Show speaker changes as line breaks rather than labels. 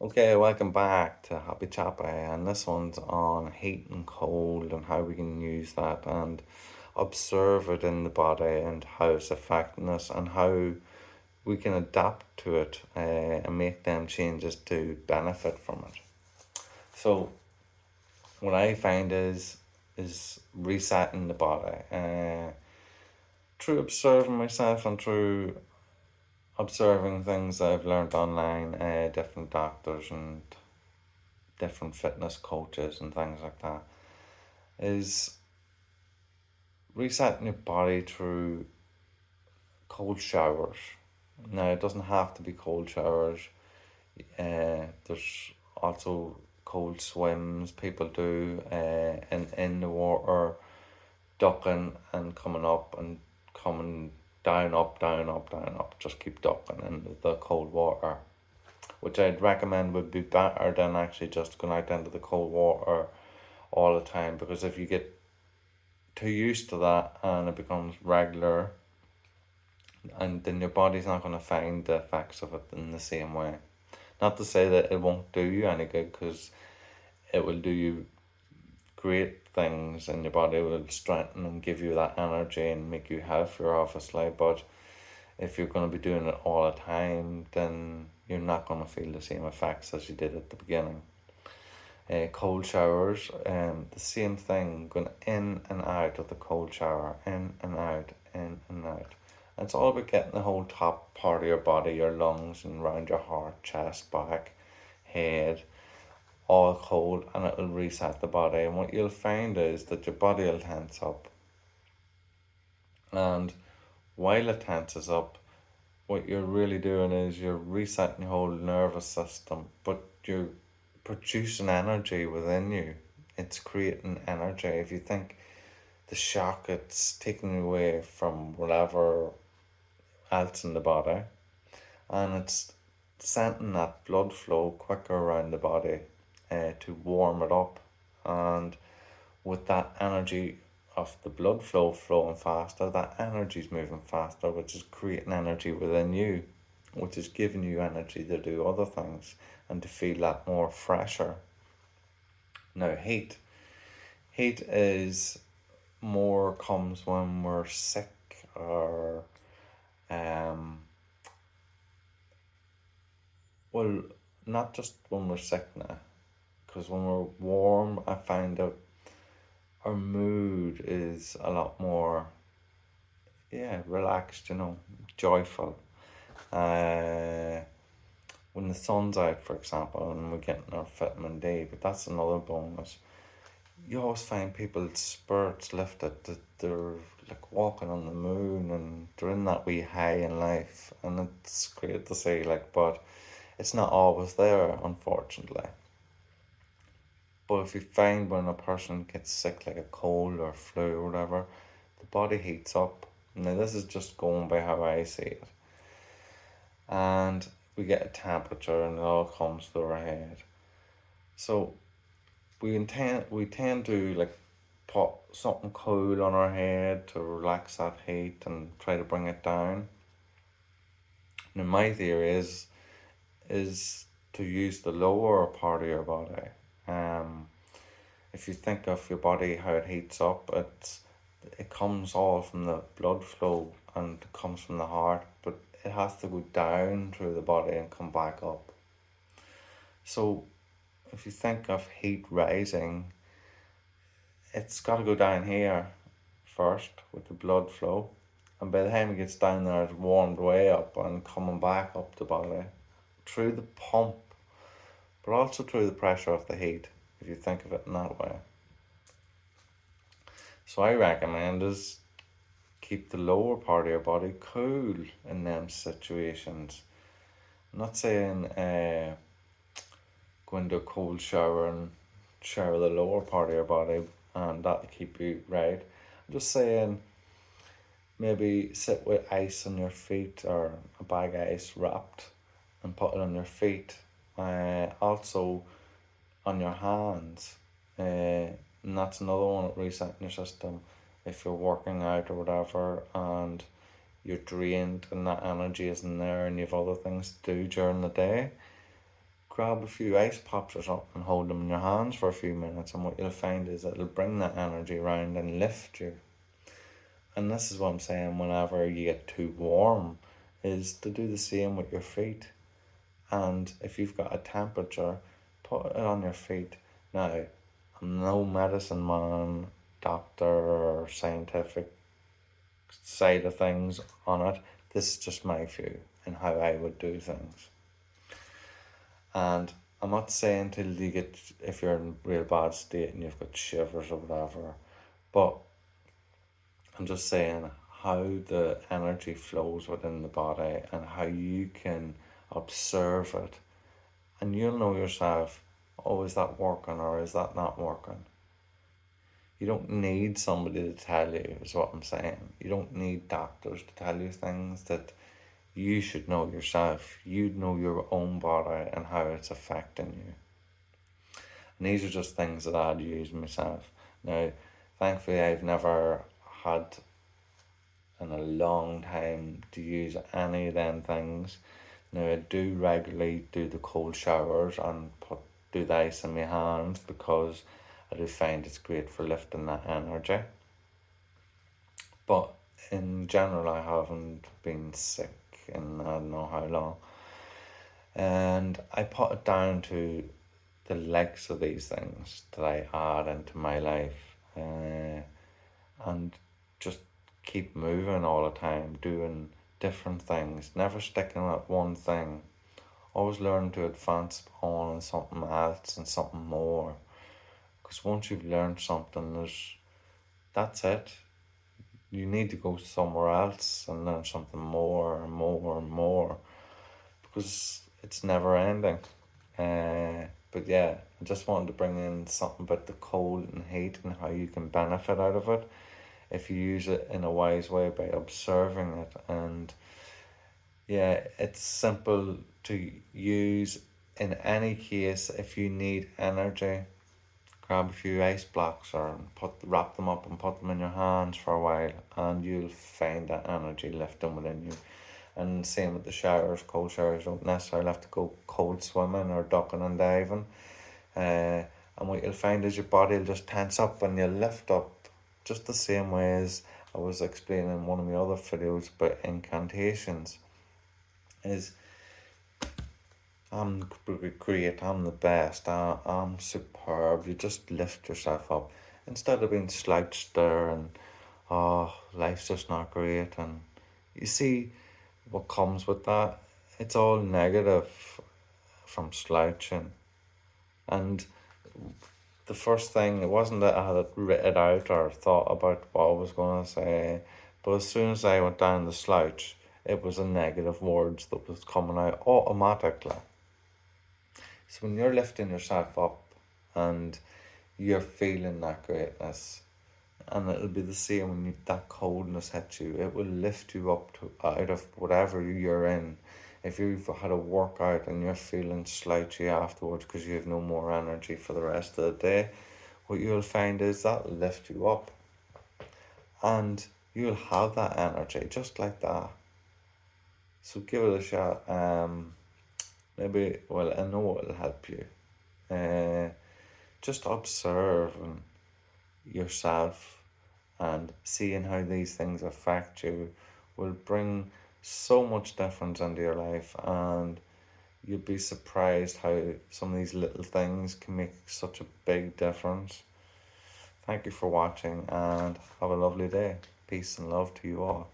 Okay, welcome back to Happy Chappy, and this one's on heat and cold and how we can use that and observe it in the body and how it's affecting us and how we can adapt to it and make them changes to benefit from it. So, what I find is resetting the body through observing myself and through observing things that I've learned online, different doctors and different fitness coaches and things like that, is resetting your body through cold showers. Now, it doesn't have to be cold showers. There's also cold swims people do in the water, ducking and coming up and coming down, up, down, up, down, up. Just keep ducking into the cold water, which I'd recommend would be better than actually just going out into the cold water all the time, because if you get too used to that and it becomes regular, and then your body's not going to find the effects of it in the same way. Not to say that it won't do you any good, because it will do you great things and your body will strengthen and give you that energy and make you healthier, obviously. But if you're going to be doing it all the time, then you're not going to feel the same effects as you did at the beginning. Cold showers, the same thing, going in and out of the cold shower, in and out, in and out. And it's all about getting the whole top part of your body, your lungs, and around your heart, chest, back, head, all cold, and it'll reset the body. And what you'll find is that your body will tense up. And while it tenses up, what you're really doing is you're resetting your whole nervous system, but you're producing energy within you. It's creating energy. If you think the shock, it's taking away from whatever else in the body, and it's sending that blood flow quicker around the body to warm it up. And with that energy of the blood flow flowing faster, that energy's moving faster, which is creating energy within you, which is giving you energy to do other things and to feel that more fresher. Now, heat is more comes when we're sick or um well, not just when we're sick now, because when we're warm, I find that our mood is a lot more, yeah, relaxed, joyful. Uh, when the sun's out, for example, and we're getting our vitamin D, but that's another bonus. You always find people's spirits lifted, that they're like walking on the moon and they're in that wee high in life, and it's great to see, like, but it's not always there, unfortunately. But if you find when a person gets sick, like a cold or flu or whatever, the body heats up. Now, this is just going by how I see it. And we get a temperature and it all comes to our head. So we tend to like put something cool on our head to relax that heat and try to bring it down. Now, my theory is to use the lower part of your body. Um, if you think of your body how it heats up, it comes all from the blood flow and it comes from the heart, but it has to go down through the body and come back up. So if you think of heat rising, it's got to go down here first with the blood flow, and by the time it gets down there, it's warmed way up and coming back up the body through the pump, but also through the pressure of the heat, if you think of it in that way. So I recommend is keep the lower part of your body cool in them situations. I'm not saying go into a cold shower and shower the lower part of your body and that'll keep you right. I'm just saying maybe sit with ice on your feet or a bag of ice wrapped and put it on your feet. Also on your hands. And that's another one at resetting your system. If you're working out or whatever and you're drained and that energy isn't there and you have other things to do during the day, grab a few ice pops or something and hold them in your hands for a few minutes, and what you'll find is it'll bring that energy around and lift you. And this is what I'm saying, whenever you get too warm, is to do the same with your feet. And if you've got a temperature, put it on your feet. Now, I'm no medicine man, doctor, or scientific side of things on it. This is just my view and how I would do things. And I'm not saying till you get, if you're in a real bad state and you've got shivers or whatever, but I'm just saying how the energy flows within the body and how you can observe it. And you'll know yourself, oh, is that working or is that not working? You don't need somebody to tell you, is what I'm saying. You don't need doctors to tell you things that you should know yourself. You know your own body and how it's affecting you. And these are just things that I'd use myself. Now, thankfully, I've never had in a long time to use any of them things. Now, I do regularly do the cold showers and do the ice in my hands because I do find it's great for lifting that energy. But in general, I haven't been sick in I don't know how long. And I put it down to the legs of these things that I add into my life, and just keep moving all the time, doing different things, never sticking at one thing. Always learn to advance on something else and something more. Because once you've learned something, that's it. You need to go somewhere else and learn something more and more and more, because it's never ending. But yeah, I just wanted to bring in something about the cold and heat and how you can benefit out of it if you use it in a wise way by observing it. And yeah, it's simple to use in any case. If you need energy, grab a few ice blocks or wrap them up and put them in your hands for a while, and you'll find that energy lifting within you. And same with the showers, cold showers. You don't necessarily have to go cold swimming or ducking and diving. And what you'll find is your body will just tense up and you'll lift up, just the same way as I was explaining in one of my other videos about incantations. Is I'm great, I'm the best, I'm superb. You just lift yourself up instead of being slouched there and life's just not great. And you see what comes with that. It's all negative from slouching. And the first thing, it wasn't that I had it written out or thought about what I was going to say, but as soon as I went down the slouch, it was a negative words that was coming out automatically. So when you're lifting yourself up and you're feeling that greatness, and it'll be the same when that coldness hits you, it will lift you up to out of whatever you're in. If you've had a workout and you're feeling slouchy afterwards because you have no more energy for the rest of the day, what you'll find is that'll lift you up. And you'll have that energy just like that. So give it a shot. Maybe, well, I know it'll help you. Just observing yourself and seeing how these things affect you will bring so much difference into your life, and you'll be surprised how some of these little things can make such a big difference. Thank you for watching and have a lovely day. Peace and love to you all.